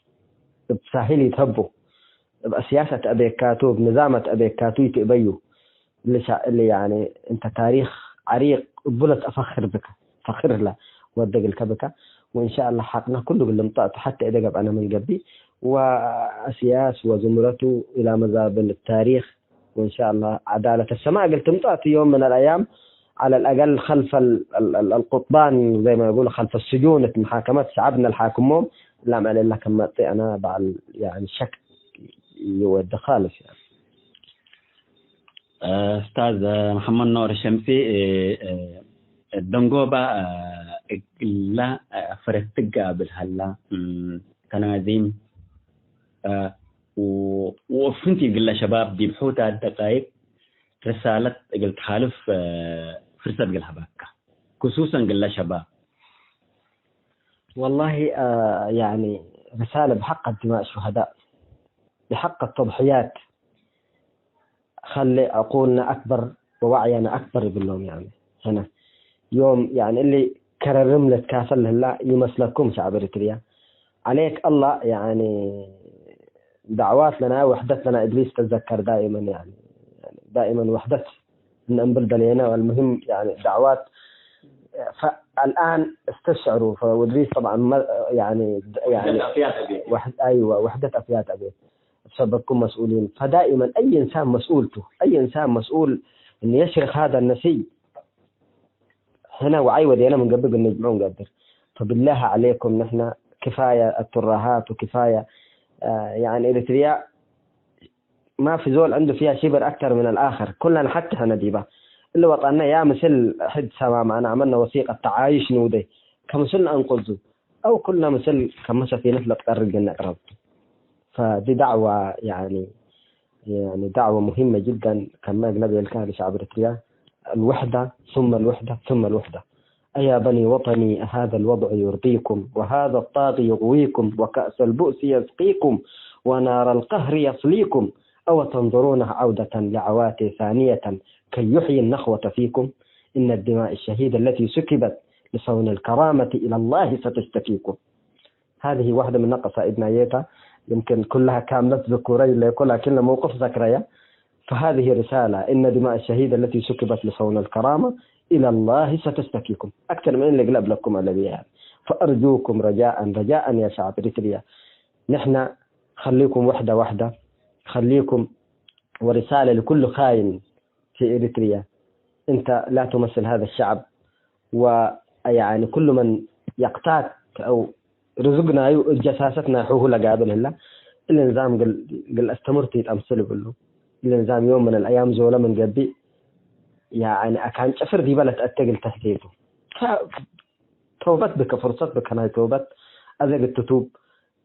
S6: بساهل يتهبوا بسياسة أبيكاتو بنظامة أبيكاتو يتقبيو اللي يعني أنت تاريخ عريق بلت أفخر بك فخر له ودق الكبكة وإن شاء الله حقنا كله بالمطاط حتى إذا قب أنا من قبي وأسياس وزمرته إلى مزابل التاريخ وإن شاء الله عدالة السماء قلت مطاط يوم من الأيام على الأقل خلف القضبان زي ما يقولوا خلف السجون محاكمات شعبنا الحاكمهم لا ما لله كما أنا بعد يعني شك يود خالص يعني.
S2: أستاذ محمد نور الشمسي الدنقوبة لا فرتقى بالهلا تنازيم وفنتي قلنا شباب دي بحوث الدقائق رسالة قلت حالف فرصة قلها باكا خصوصا قلنا شباب
S6: والله يعني رسالة بحق دماء الشهداء بحق التضحيات خلي عقولنا أكبر ووعينا أكبر باللوم يعني هنا يوم يعني اللي كررم لك كافل الله يمسلكم شعب إريتريا عليك الله يعني دعوات لنا وحدتنا إبليس تتذكر دائما يعني دائما وحدت ننبل دلينا والمهم يعني دعوات فالآن استشعروا فإبليس طبعا يعني وحدة أفيات أبي بسببكم مسؤولين فدائما أي إنسان مسؤولته أي إنسان مسؤول إن يشرخ هذا النسيج هنا وعي ودينا من قبل النجمعون قدر فبالله عليكم نحن كفاية الترهات وكفاية يعني إريتريا ما في زول عنده فيها شبر أكثر من الآخر كلنا حتى هنديبة اللي وطننا يا مثل حد سوا معنا عملنا وثيقة تعايش نودي كمثلنا أنقذوا أو كلنا مثل كمسفينة لتقرب جنة رب فدي دعوة يعني دعوة مهمة جدا كما النبي الكاهن شعب إريتريا الوحدة ثم الوحدة ثم الوحدة أيا بني وطني هذا الوضع يرضيكم وهذا الطاغي يغويكم وكأس البؤس يسقيكم ونار القهر يصليكم أو تنظرونه عودة لعواتي ثانية كي يحيي النخوة فيكم إن الدماء الشهيدة التي سكبت لصون الكرامة إلى الله ستشتكيكم. هذه واحدة من قصائدنا ييتا يمكن كلها كاملة ذكوري كلها كلها موقف ذكرية فهذه رسالة إن دماء الشهيدة التي سكبت لصون الكرامة إلى الله ستشتكيكم أكثر من اللي قلب لكم الذي يعني. فأرجوكم رجاء يا شعب إريتريا نحن خليكم وحدة خليكم ورسالة لكل خاين في إريتريا أنت لا تمثل هذا الشعب ويعني كل من يقتات أو رزقنا جساستنا حوه لقابل الله النظام قل استمرتي تأمثل كله النظام يوم من الأيام زولا من قبي يعني أكان شفر دي بلد أتقل تهديده توبت بك فرصة بك أنا توبت أذق التتوب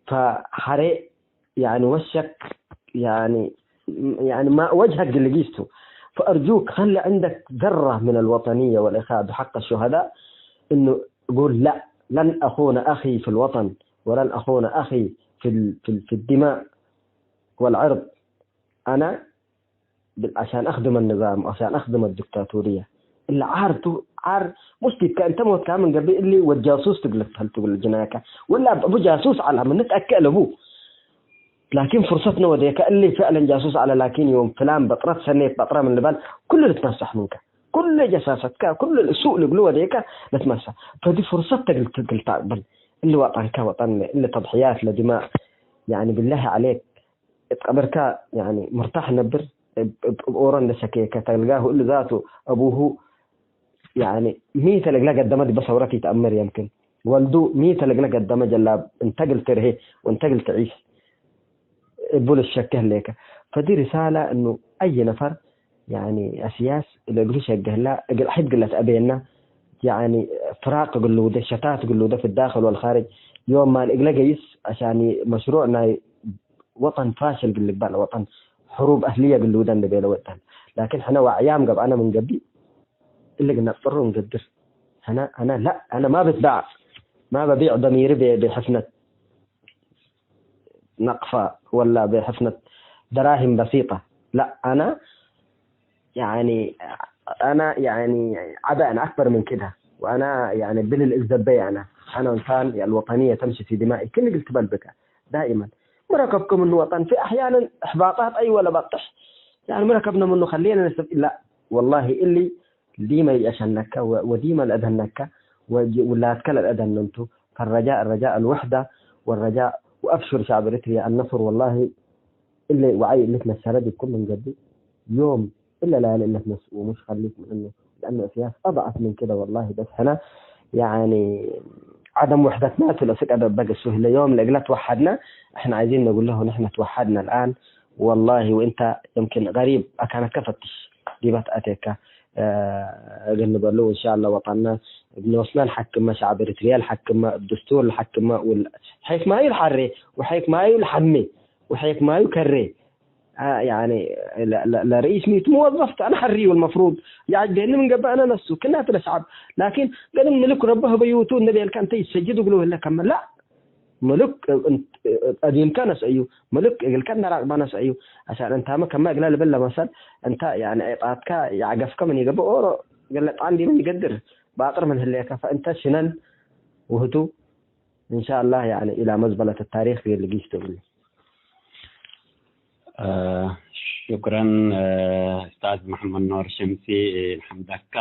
S6: فحري يعني وشك يعني ما وجهك اللي جيسته فأرجوك خلي عندك ذرة من الوطنية والإخاء بحق الشهداء إنه قول لا لن أخون أخي في الوطن ولن أخون أخي في الدماء والعرض أنا عشان أخدم النظام عشان أخدم الدكتاتورية اللي عار مشكلة كأنت موت كامل قبل اللي والجاسوس تقول الجناكة ولا أبو جاسوس على من نتأكل أبوه لكن فرصتنا وديك اللي فعلا جاسوس على لكن يوم فلان بطرة سنة بطرة من البال كل اللي تمسح منك كل جساستك كل السوء اللي قلوه ديك نتمسح فدي فرصتك تقل تعبل اللي وطنك وطن اللي تضحيات لدماء يعني بالله عليك اتقبرك يعني مرتاح نبر بأوران لشكيكة تلقاه اللي ذاته أبوه يعني ميت لقلا قدمت بصورك يتأمر يمكن والدو ميت لقلا قدمت جلاب انتقل ترهي وانتقل تعيش بول الشكه ليك فدي رسالة إنه أي نفر يعني أسياس اللي يقولش الجهلاء أحد قلت أبينا يعني فراق قلوا ده شتات قلوا ده في الداخل والخارج يوم ما الإقلاق يس عشان مشروعنا وطن فاشل قل لك وطن حروب أهلية قلوا ده نبي وطن لكن إحنا وعيام قبل أنا من قبل اللي قلنا اضطر ونقدر أنا لا أنا ما ببيع ضميري بحفنة نقفة ولا بحفنة دراهم بسيطة لا أنا يعني عباء أكبر من كده وأنا يعني بالإزدبي أنا إنسان الوطنية تمشي في دمائي كل قلت بلبك دائما مركبكم منه وطن. في أحيانا إحباطات أي ولا بطح يعني مركبنا منه خلينا نستفيد. لا والله اللي ديما يأشنك وديما الأدهنك ولا أتكلم الأدهن أنتو. فالرجاء الوحدة والرجاء. وأبشر شعب إريتريا النصر والله اللي وعي اللي تنسرد كل من جدي يوم إلا لا اللي تنس ومش خليك من إنه لأنه سياس أضعف من كده والله. بس هنا يعني عدم وحدتنا ولا سكة بقى السهلة يوم لقلا توحدنا. إحنا عايزين نقول له نحن توحدنا الآن والله. وإنت يمكن غريب أكان كفتش جيبت أتيك قلنا له إن شاء الله وطننا بنوصلنا الحكم شعب إريتريا الحكم الدستور الحكم وحيك ما يلحري وحيك ما يلحمي وحيك ما يكري يعني لا رئيس ميت موظف أنا حري والمفروض يعجبني من قبل أنا نفسه كنا تلشعب. لكن قال ملك ربه بيوتون النبي كان تيسجد وقالوا له كم لا ملك أديم كان أسأيو ملك قال كان راقب أنا أسأيو عشان أنت ما كم قال بالله مثلا أنت يعني عطاتك يعجفك من يقبل أورو قال لك عندي من يقدر باطر من هالليك. فأنت شنن وهتو إن شاء الله يعني إلى مزبلة التاريخ اللي جيت تقول.
S2: شكرا أستاذ محمد نور شمسي الحمدك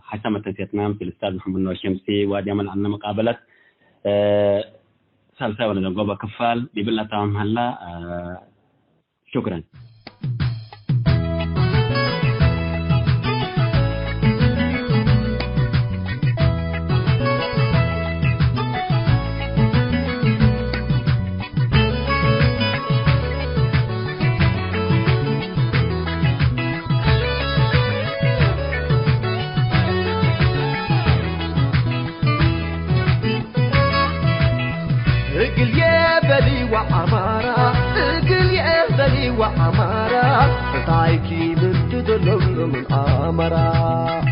S2: حسمت تيتنام في الأستاذ محمد نور شمسي وديما عندنا مقابلة سالسة ولا جوبا كفال بيبلنا تمام هلا. شكرا.
S5: وعمارة فتايكي من تدلل من آمرة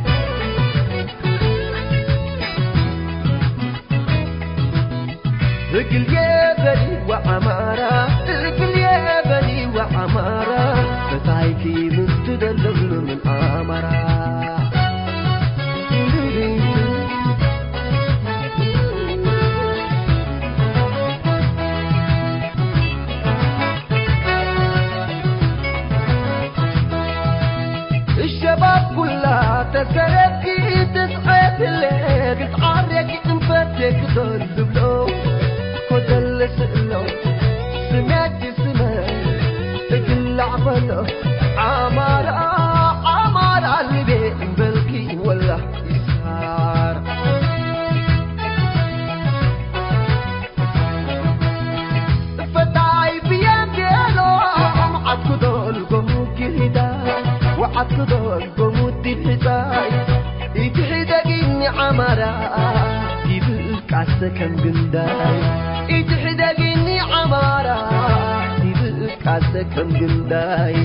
S5: رجل يا بني وعمارة رجل يا بني وعمارة فتايكي من تدلل من آمرة تسرقي تسعد الليل تعرق انفتك ضربلو ودل سئلو سمعت تقل عبلو عمار اللي بين بلكي ولا يسار فتاي بيديلو عكدو القمو كهدا وعكدو القمو الحساي يتحدقني عمرا يبقى عسكن قنداي يتحدقني عمرا يبقى عسكن قنداي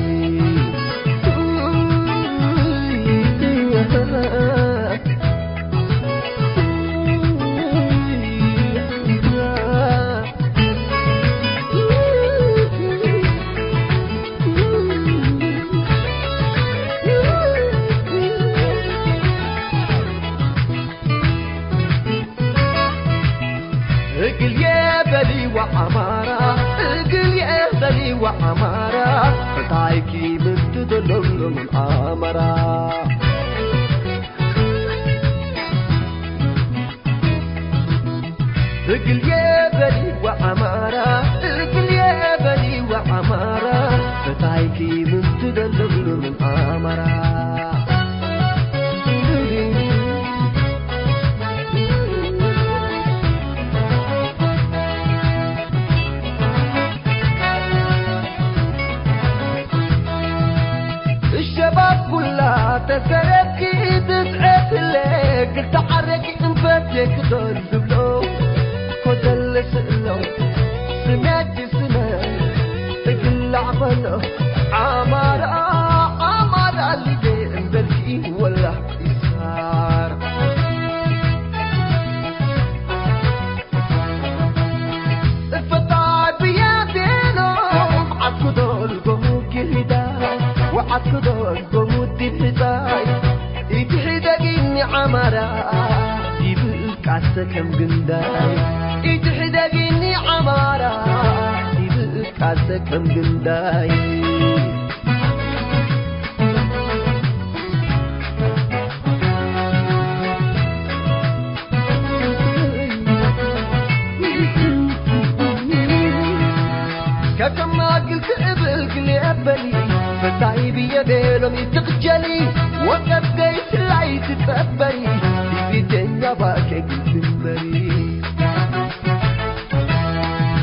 S5: وعمارة فتايكي من تدلل من آمرة رجل يا بني وعمارة رجل يا بني وعمارة فتايكي من تدلل من آمرة تسرقي تسعد الليل تعرقي انفتك ضربلو ودل سئلو سمعت تقل عبلو عمار اللي بين بلكي ولا يسار الفتاة بيدينو عكدو القمو كهدا وعكدو القمو الحساي يتحدقني عمرا يبقى عسكن قنداي يتحدقني
S7: عمارة يبقى عزكم جنداي كما قلت قبل قبلي فتعي بيديلهم يتقجلي وقت قيت العيد تقبلي في الدنيا باكي قلت المري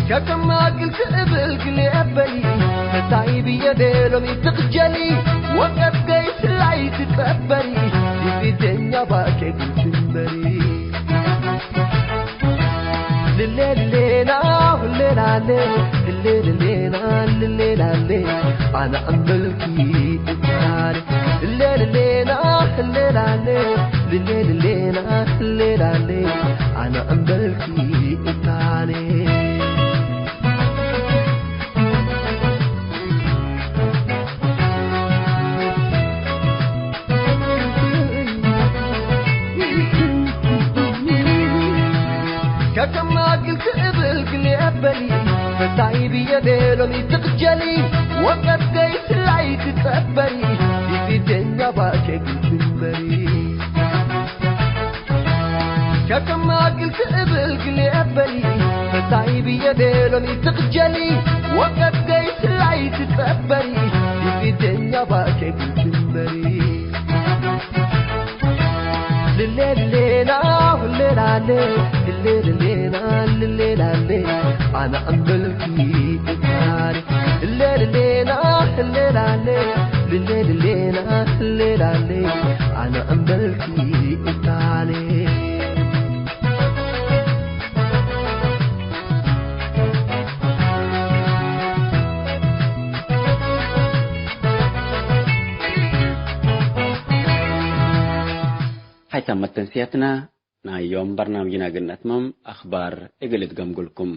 S7: كما قلت قبل قبلي فتعي بيديلهم يتقجلي وقت قيت العيد تقبلي في الدنيا باكي قلت المري الليل لينا والليل عليه الليل لينا الليل عليه أنا أملكي إنسان الليل لينا الليل عليه الليل لينا الليل عليه أنا أملكي إنسان كما قلت قبل قبلي فتعي بيديلهم يتقجلي وقت قيت العيد تقبلي في الدنيا باكي قلت المري كما قلت قبل قبلي فتعي بيديلهم يتقجلي وقت قيت العيد تقبلي في الدنيا باكي قلت المري الليل لينا والليل عليه الليل لينا الليل عليه أنا أملكي إنسان الليل لينا الليل عليه الليل لينا الليل عليه أنا أملكي إنسان
S2: هاي تمت تنسيتنا يوم برنامجنا قلنا تمام أخبار إقلت قمقلكم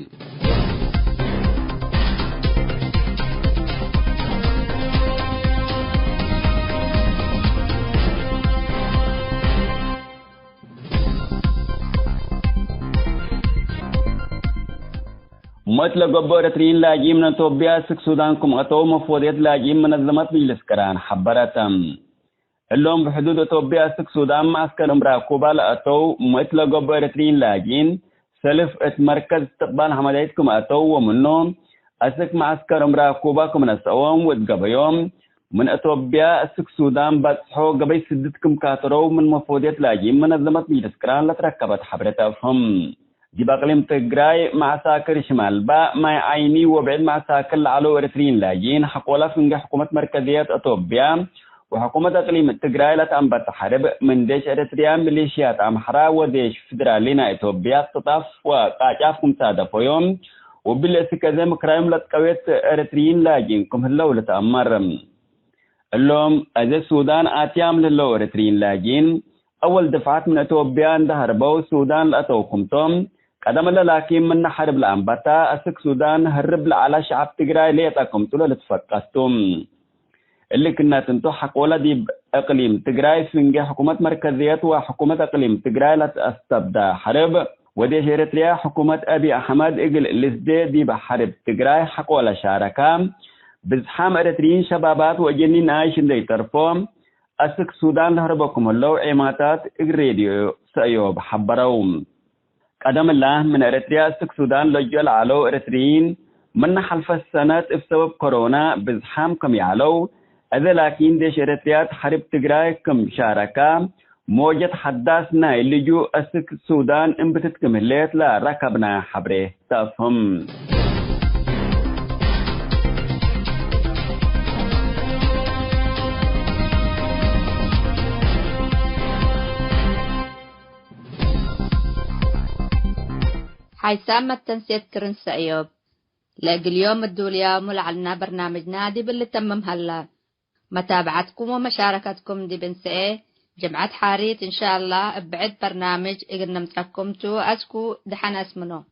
S2: مطلق قبورة رين لاجيم نتوبيا سك سودانكم أتو مفوضيات لاجيم منظمات مجلس كران حبرتم اللهم بحدود توبيا سك سودان معسكر مراقبة لأتو مطلق قبورة رين لاجين سلف مركز استقبال حمدايتكم أتو ومنهم أسك معسكر مراقبة من السوام وتقبيوم من أتوبيا سك سودان باتحو قبي سدتكم كاترو من مفوضيات لاجيم منظمات مجلس كران لتركبت حبرتهم دي بقلم تجراي مع ساكر شمال با ما عيني وبعد مع ساكر على إريتريين لاجين حقولا في حكومة مركزية أتوبيا وحكومة إقليم تجراي لا تنبت تحارب من ديش إريتريا ميليشيات أمحرا وديش فدرالينا أتوبيا تطاف وقاعدة مساعدة فيهم وبالسكازم كرايم لتقويت إريتريين لاجين كم هلو لتأمر اللهم أزي السودان آتيام للو إريتريين لاجين أول دفعات من أتوبيا دهربوا السودان لأتوكم توم قدم لكن من حرب الأنبتا أسك سودان هرب على شعب تجراي ليتاكم تلو لتفقستم اللي كنا تنتو حقولا دي أقليم تجراي فينجي حكومة مركزيات وحكومة أقليم تجراي لتستبدا حرب ودي إريتريا حكومة أبي أحمد إجل لسدي دي بحرب تجراي حقولا شاركام بزحام إريتريين شبابات وجنين عايشين دي ترفوم أسك سودان هربكم اللو عماتات إجريديو سأيوب حبروم قدم الله من إريتريا أسك سودان لجل علو إريتريين من حلف السنة بسبب كورونا بزحام كم يعلو أذا لكن ديش إريتريا حرب تجراي كم شاركة موجة حداثنا اللي جو أسك سودان انبتت كمليت لا ركبنا حبره تفهم
S1: حيسام التنسيق كرنس أيوب لاقي اليوم الدوليا ملعلنا برنامجنا دي باللي تمم هلا متابعتكم ومشاركتكم دي بنسئة جمعة حاريت إن شاء الله بعد برنامج إقنا متركمتو أسكو دحنا اسمنو